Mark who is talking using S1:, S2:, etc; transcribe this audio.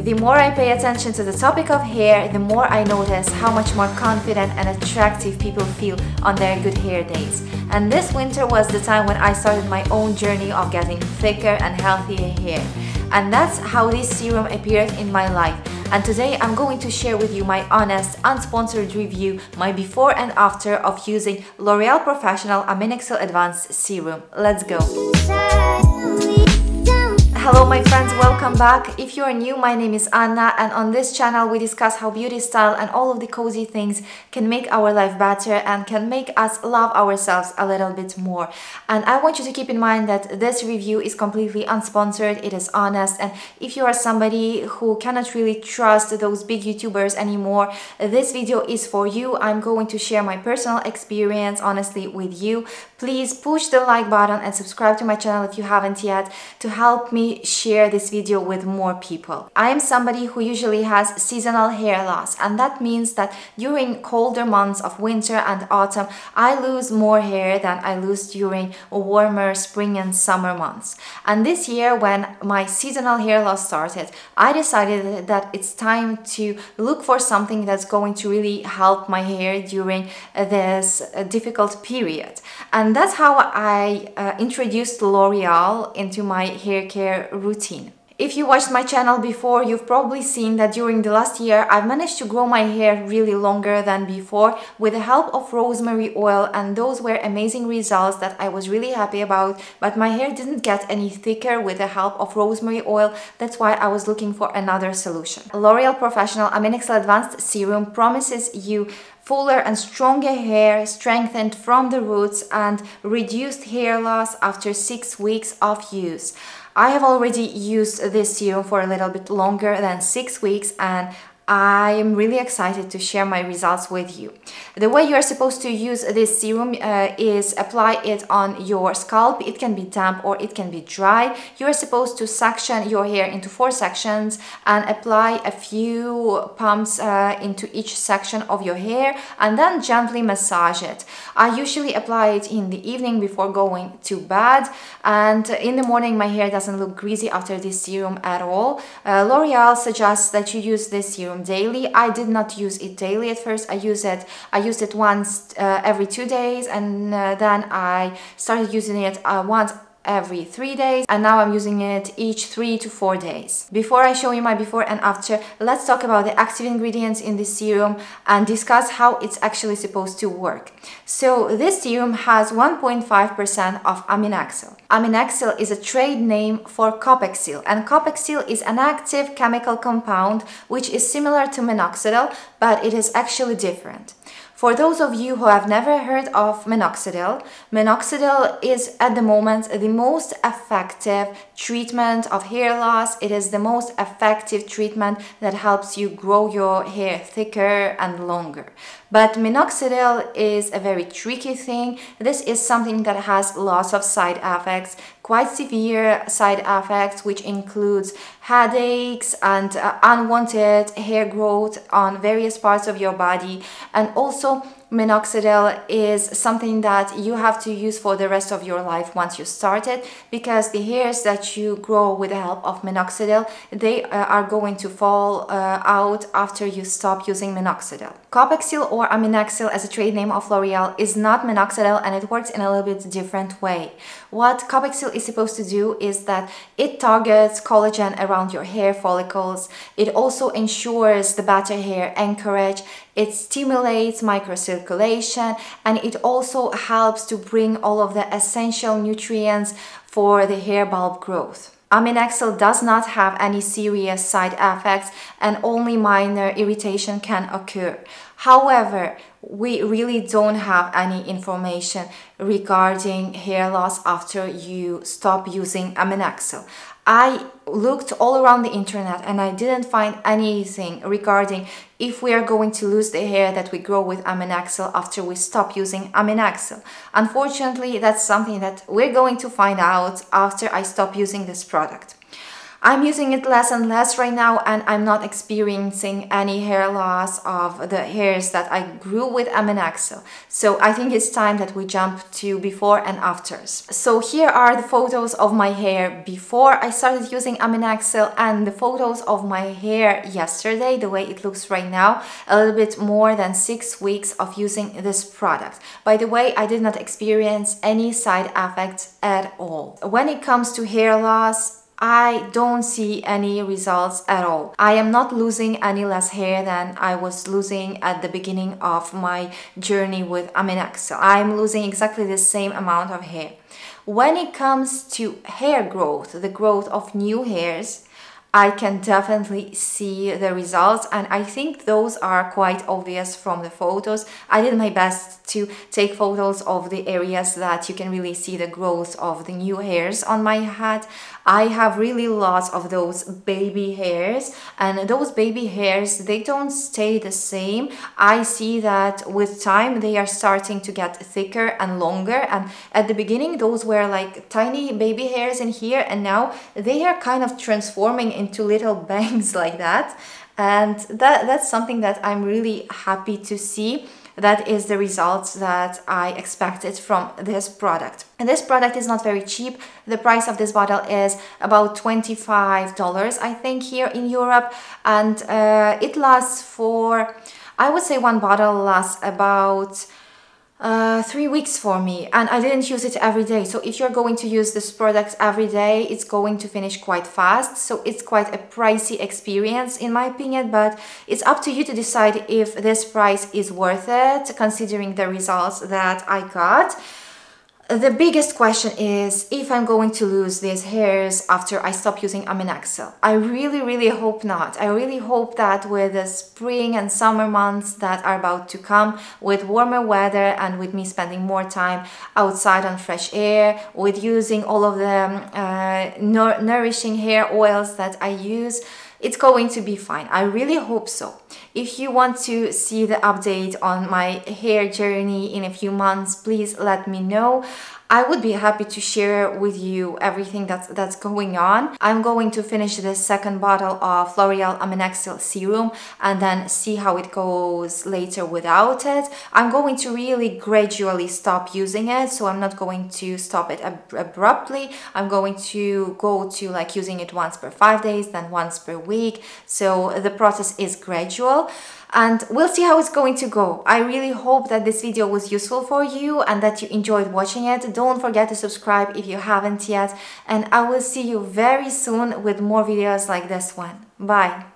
S1: The more I pay attention to the topic of hair, the more I notice how much more confident and attractive people feel on their good hair days. And this winter was the time when I started my own journey of getting thicker and healthier hair. And that's how this serum appeared in my life. And today I'm going to share with you my honest, unsponsored review, my before and after of using L'Oreal Professionnel Aminexil Advanced Serum. Let's go! Hello my friends, welcome back. If you are new, my name is Anna, and on this channel we discuss how beauty, style and all of the cozy things can make our life better and can make us love ourselves a little bit more. And I want you to keep in mind that this review is completely unsponsored, it is honest, and if you are somebody who cannot really trust those big YouTubers anymore, this video is for you. I'm going to share my personal experience honestly with you. Please push the like button and subscribe to my channel if you haven't yet to help me share this video with more people. I am somebody who usually has seasonal hair loss, and that means that during colder months of winter and autumn I lose more hair than I lose during warmer spring and summer months. And this year, when my seasonal hair loss started, I decided that it's time to look for something that's going to really help my hair during this difficult period. And that's how I introduced L'Oreal into my hair care routine. If you watched my channel before, you've probably seen that during the last year I've managed to grow my hair really longer than before with the help of rosemary oil, and those were amazing results that I was really happy about, but my hair didn't get any thicker with the help of rosemary oil. That's why I was looking for another solution. L'Oreal Professionnel Aminexil Advanced Serum promises you fuller and stronger hair, strengthened from the roots, and reduced hair loss after 6 weeks of use. I have already used this serum for a little bit longer than 6 weeks, and I am really excited to share my results with you. The way you are supposed to use this serum is apply it on your scalp. It can be damp or it can be dry. You are supposed to section your hair into 4 sections and apply a few pumps into each section of your hair and then gently massage it. I usually apply it in the evening before going to bed, and in the morning my hair doesn't look greasy after this serum at all. L'Oreal suggests that you use this serum daily. I did not use it daily at first. I used it once every 2 days, and then I started using it once every 3 days, and now I'm using it each 3 to 4 days. Before I show you my before and after, let's talk about the active ingredients in this serum and discuss how it's actually supposed to work. So this serum has 1.5% of Aminexil. Aminexil is a trade name for Copaxil, and Copaxil is an active chemical compound which is similar to minoxidil, but it is actually different. For those of you who have never heard of minoxidil, minoxidil is at the moment the most effective treatment of hair loss. It is the most effective treatment that helps you grow your hair thicker and longer. But minoxidil is a very tricky thing. This is something that has lots of side effects, quite severe side effects, which includes headaches and unwanted hair growth on various parts of your body. And also minoxidil is something that you have to use for the rest of your life once you start it, because the hairs that you grow with the help of minoxidil, they are going to fall out after you stop using minoxidil. Copaxil, or Aminexil as a trade name of L'Oreal, is not minoxidil, and it works in a little bit different way. What Copaxil is supposed to do is that it targets collagen around your hair follicles. It also ensures the better hair anchorage. It stimulates microcirculation, and it also helps to bring all of the essential nutrients for the hair bulb growth. Aminexil does not have any serious side effects, and only minor irritation can occur. However, we really don't have any information regarding hair loss after you stop using Aminexil. I looked all around the internet and I didn't find anything regarding if we are going to lose the hair that we grow with Aminexil after we stop using Aminexil. Unfortunately, that's something that we're going to find out after I stop using this product. I'm using it less and less right now, and I'm not experiencing any hair loss of the hairs that I grew with Aminexil. So I think it's time that we jump to before and afters. So here are the photos of my hair before I started using Aminexil and the photos of my hair yesterday, the way it looks right now, a little bit more than 6 weeks of using this product. By the way, I did not experience any side effects at all. When it comes to hair loss, I don't see any results at all. I am not losing any less hair than I was losing at the beginning of my journey with Aminexil. I'm losing exactly the same amount of hair. When it comes to hair growth, the growth of new hairs, I can definitely see the results, and I think those are quite obvious from the photos. I did my best to take photos of the areas that you can really see the growth of the new hairs on my head. I have really lots of those baby hairs, and those baby hairs, they don't stay the same. I see that with time they are starting to get thicker and longer, and at the beginning those were like tiny baby hairs in here, and now they are kind of transforming into little bangs like that, and that's something that I'm really happy to see. That is the results that I expected from this product. And this product is not very cheap. The price of this bottle is about $25, I think, here in Europe. And it lasts for, I would say one bottle lasts about 3 weeks for me, and I didn't use it every day. So if you're going to use this product every day, it's going to finish quite fast. So it's quite a pricey experience in my opinion, but it's up to you to decide if this price is worth it considering the results that I got. The biggest question is if I'm going to lose these hairs after I stop using Aminexil. I really hope not. I really hope that with the spring and summer months that are about to come, with warmer weather and with me spending more time outside on fresh air, with using all of the nourishing hair oils that I use, it's going to be fine. I really hope so. If you want to see the update on my hair journey in a few months, please let me know. I would be happy to share with you everything that's going on. I'm going to finish this second bottle of L'Oreal Aminexil Serum and then see how it goes later without it. I'm going to really gradually stop using it, so I'm not going to stop it abruptly. I'm going to go to like using it once per 5 days, then once per week. So the process is gradual. And we'll see how it's going to go. I really hope that this video was useful for you and that you enjoyed watching it. Don't forget to subscribe if you haven't yet. And I will see you very soon with more videos like this one. Bye!